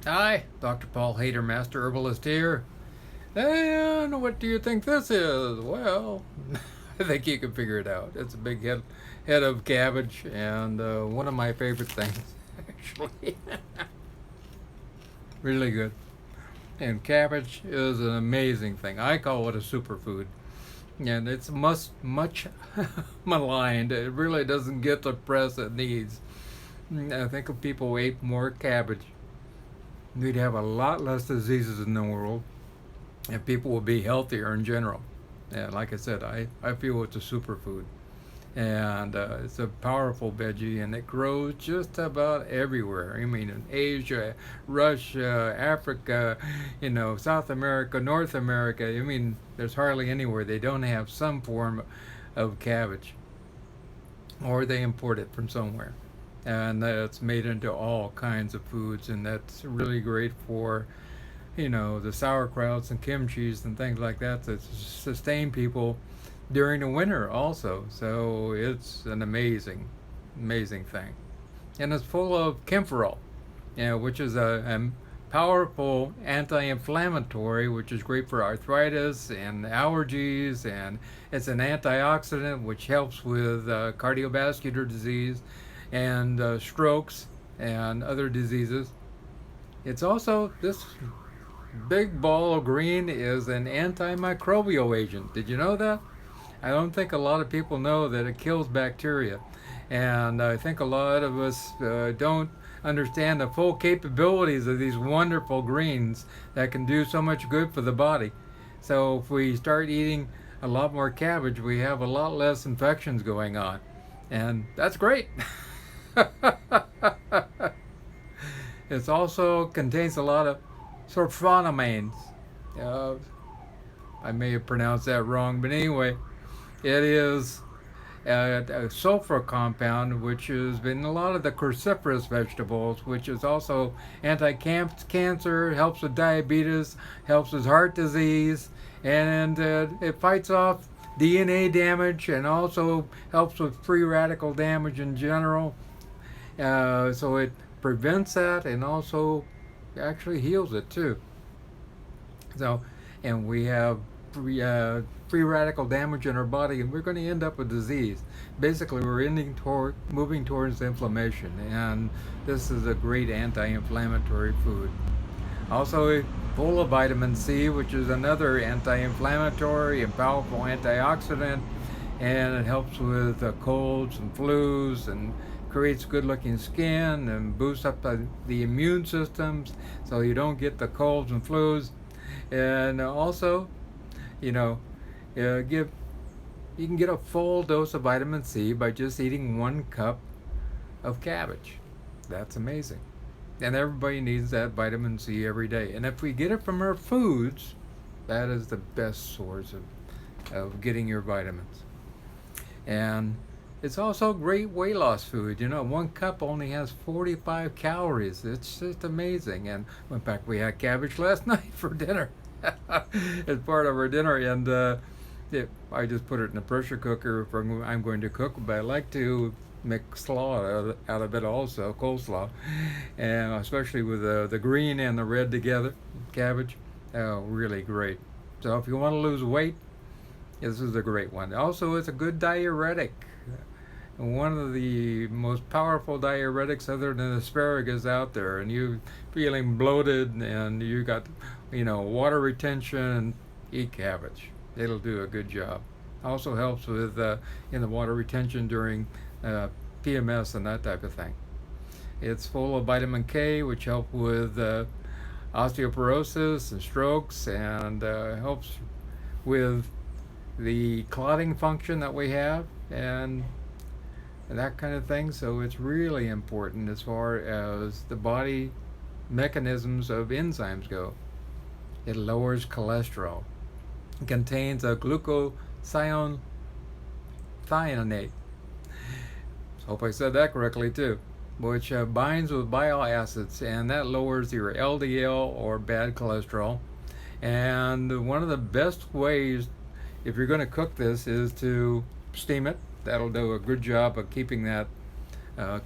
Hi, Dr. Paul Haider, Master Herbalist here. And what do you think this is? Well, I think you can figure it out. It's a big head of cabbage, and one of my favorite things, actually. Really good. And cabbage is an amazing thing. I call it a superfood. And it's much maligned. It really doesn't get the press it needs. I think if people ate more cabbage, we'd have a lot less diseases in the world, and people will be healthier in general. And like I said, I feel it's a superfood. And it's a powerful veggie, and it grows just about everywhere. I mean, in Asia, Russia, Africa, South America, North America. I mean, there's hardly anywhere they don't have some form of cabbage, or they import it from somewhere. And it's made into all kinds of foods, and that's really great for the sauerkrauts and kimchis and things like that to sustain people during the winter also. So it's an amazing thing. And it's full of camphorol, which is a powerful anti-inflammatory, which is great for arthritis and allergies, and it's an antioxidant which helps with cardiovascular disease and strokes and other diseases. It's also, this big ball of green is an antimicrobial agent. Did you know that? I don't think a lot of people know that it kills bacteria. And I think a lot of us don't understand the full capabilities of these wonderful greens that can do so much good for the body. So if we start eating a lot more cabbage, we have a lot less infections going on. And that's great. It also contains a lot of sulfonamines. Uh, I may have pronounced that wrong, but anyway, it is a sulfur compound which is in a lot of the cruciferous vegetables, which is also anti-cancer, helps with diabetes, helps with heart disease, and it fights off DNA damage and also helps with free radical damage in general. So it prevents that and also actually heals it too. So, and we have free radical damage in our body, and we're going to end up with disease. Basically, we're moving towards inflammation, and this is a great anti-inflammatory food. Also, full of vitamin C, which is another anti-inflammatory and powerful antioxidant, and it helps with colds and flus and creates good looking skin and boosts up the immune systems so you don't get the colds and flus. And also, you can get a full dose of vitamin C by just eating 1 cup of cabbage. That's amazing. And everybody needs that vitamin C every day. And if we get it from our foods, that is the best source of getting your vitamins. And it's also a great weight loss food. 1 cup only has 45 calories. It's just amazing. And in fact, we had cabbage last night for dinner. As part of our dinner. And I just put it in a pressure cooker if I'm going to cook. But I like to make slaw out of it also, coleslaw. And especially with the green and the red together, cabbage. Oh, really great. So if you want to lose weight, this is a great one. Also, it's a good diuretic. One of the most powerful diuretics other than asparagus out there, and you feeling bloated and you got water retention, eat cabbage. It'll do a good job. Also helps with the water retention during PMS and that type of thing. It's full of vitamin K, which helps with osteoporosis and strokes, and helps with the clotting function that we have and that kind of thing. So it's really important as far as the body mechanisms of enzymes go. It lowers cholesterol. It contains a glucosylthionate. Hope I said that correctly too. Which binds with bile acids, and that lowers your LDL or bad cholesterol. And one of the best ways, if you're going to cook this, is to steam it. That'll do a good job of keeping that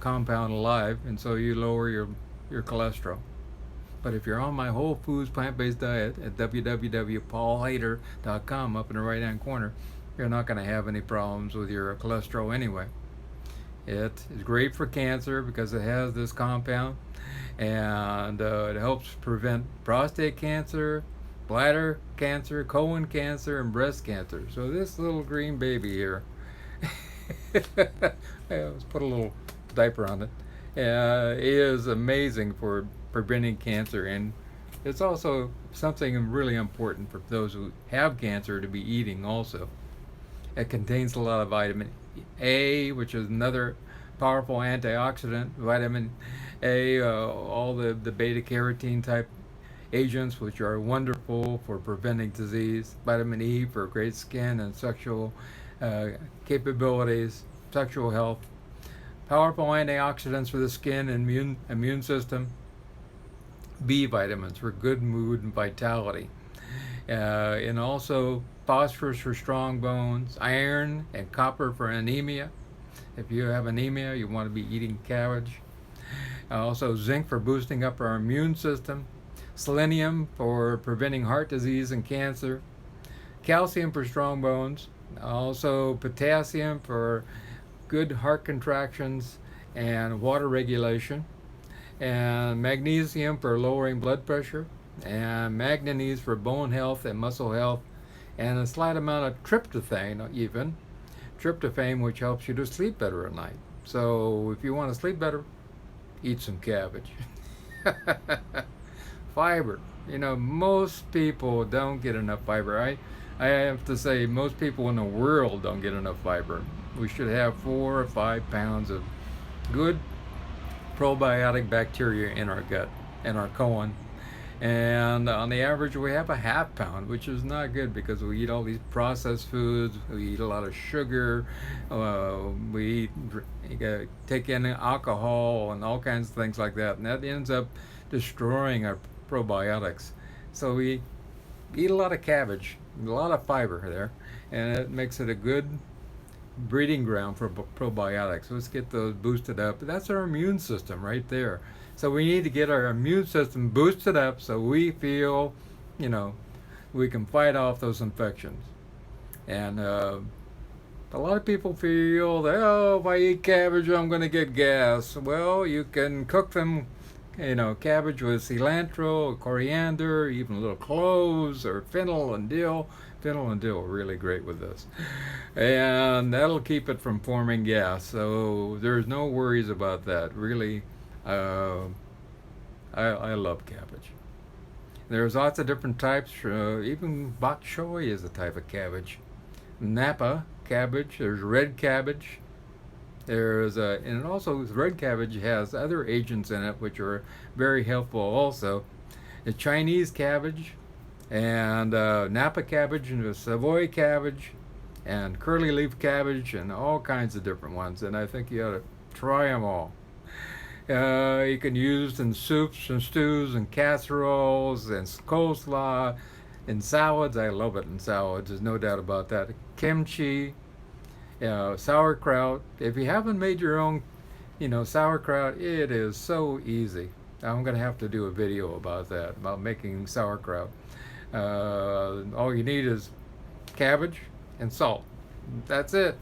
compound alive, and so you lower your cholesterol. But if you're on my whole foods plant-based diet at www.paulhaider.com, up in the right hand corner, you're not going to have any problems with your cholesterol anyway. It is great for cancer because it has this compound, and it helps prevent prostate cancer, bladder cancer, colon cancer, and breast cancer. So this little green baby here, let's put a little diaper on it, is amazing for preventing cancer, and it's also something really important for those who have cancer to be eating also. It contains a lot of vitamin A, which is another powerful antioxidant. Vitamin A, all the beta carotene type agents, which are wonderful for preventing disease. Vitamin E for great skin and sexual capabilities, sexual health. Powerful antioxidants for the skin and immune system. B vitamins for good mood and vitality. And also phosphorus for strong bones, iron and copper for anemia. If you have anemia, you want to be eating cabbage. Also zinc for boosting up our immune system, selenium for preventing heart disease and cancer, calcium for strong bones, also potassium for good heart contractions and water regulation, and magnesium for lowering blood pressure, and manganese for bone health and muscle health, and a slight amount of tryptophan, which helps you to sleep better at night. So if you want to sleep better, eat some cabbage. Fiber. Most people don't get enough fiber. I have to say, most people in the world don't get enough fiber. We should have 4 or 5 pounds of good probiotic bacteria in our gut, in our colon. And on the average, we have a half pound, which is not good because we eat all these processed foods, we eat a lot of sugar, we take in alcohol and all kinds of things like that, and that ends up destroying our probiotics. So we eat a lot of cabbage, a lot of fiber there, and it makes it a good breeding ground for probiotics. Let's get those boosted up. That's our immune system right there. So we need to get our immune system boosted up so we feel, we can fight off those infections. And a lot of people feel that, if I eat cabbage, I'm going to get gas. Well, you can cook them, cabbage with cilantro, coriander, even a little cloves, or fennel and dill. Fennel and dill are really great with this. And that'll keep it from forming gas. So there's no worries about that. Really, I love cabbage. There's lots of different types. Even bok choy is a type of cabbage. Napa cabbage. There's red cabbage. And also red cabbage has other agents in it which are very helpful also. The Chinese cabbage, and Napa cabbage, and the Savoy cabbage, and curly leaf cabbage, and all kinds of different ones. And I think you ought to try them all. You can use in soups and stews and casseroles and coleslaw, in salads. I love it in salads. There's no doubt about that. Kimchi, sauerkraut. If you haven't made your own, sauerkraut, it is so easy. I'm going to have to do a video about that, about making sauerkraut. All you need is cabbage and salt. That's it.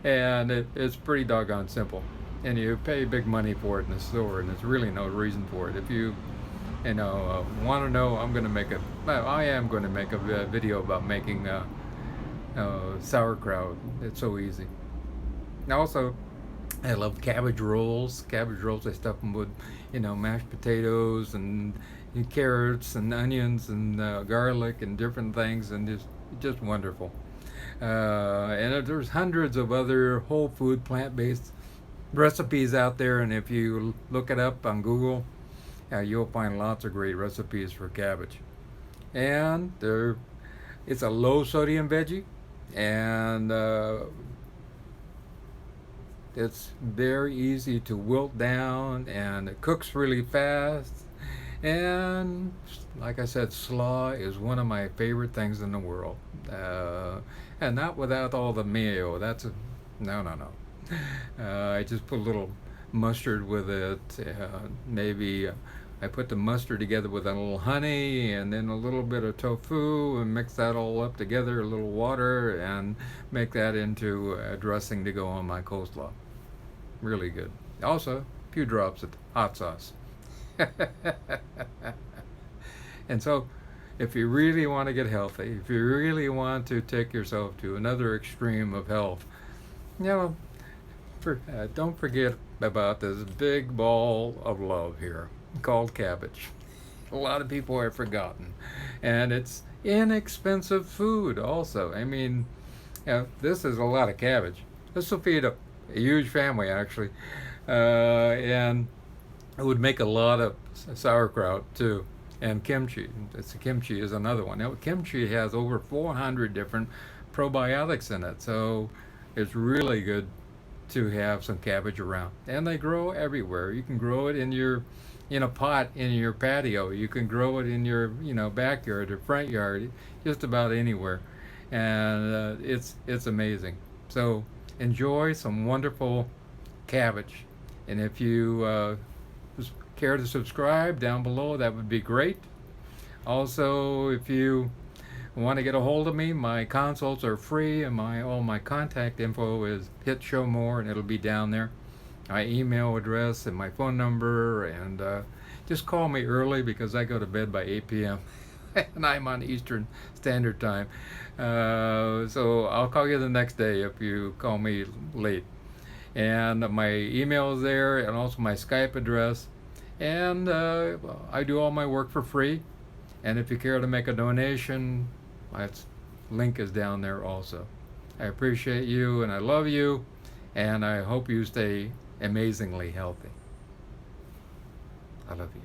And it's pretty doggone simple. And you pay big money for it in the store, and there's really no reason for it. If you, want to know, I am going to make a video about making sauerkraut. It's so easy. Now also, I love cabbage rolls. Cabbage rolls, I stuff them with, mashed potatoes and carrots and onions and garlic and different things, and just wonderful. And there's hundreds of other whole food plant-based recipes out there, and if you look it up on Google, you'll find lots of great recipes for cabbage. And it's a low sodium veggie, and it's very easy to wilt down, and it cooks really fast. And like I said, slaw is one of my favorite things in the world. And not without all the mayo. No. I just put a little mustard with it. Maybe I put the mustard together with a little honey and then a little bit of tofu and mix that all up together, a little water, and make that into a dressing to go on my coleslaw. Really good. Also, a few drops of hot sauce. And so, if you really want to get healthy, if you really want to take yourself to another extreme of health, you know, don't forget about this big ball of love here called cabbage. A lot of people have forgotten. And it's inexpensive food also. I mean, this is a lot of cabbage. This will feed a huge family, actually. And it would make a lot of sauerkraut, too. And kimchi. Kimchi is another one. Now, kimchi has over 400 different probiotics in it. So it's really good to have some cabbage around. And they grow everywhere. You can grow it in a pot in your patio. You can grow it in your backyard or front yard, just about anywhere, and it's amazing. So enjoy some wonderful cabbage, and if you care to subscribe down below, that would be great. Also, if you want to get a hold of me, my consults are free, and all my contact info is hit show more, and it'll be down there. My email address and my phone number, and just call me early because I go to bed by 8 p.m. and I'm on Eastern Standard Time. So I'll call you the next day if you call me late. And my email is there, and also my Skype address. And I do all my work for free. And if you care to make a donation, my link is down there also. I appreciate you, and I love you, and I hope you stay amazingly healthy. I love you.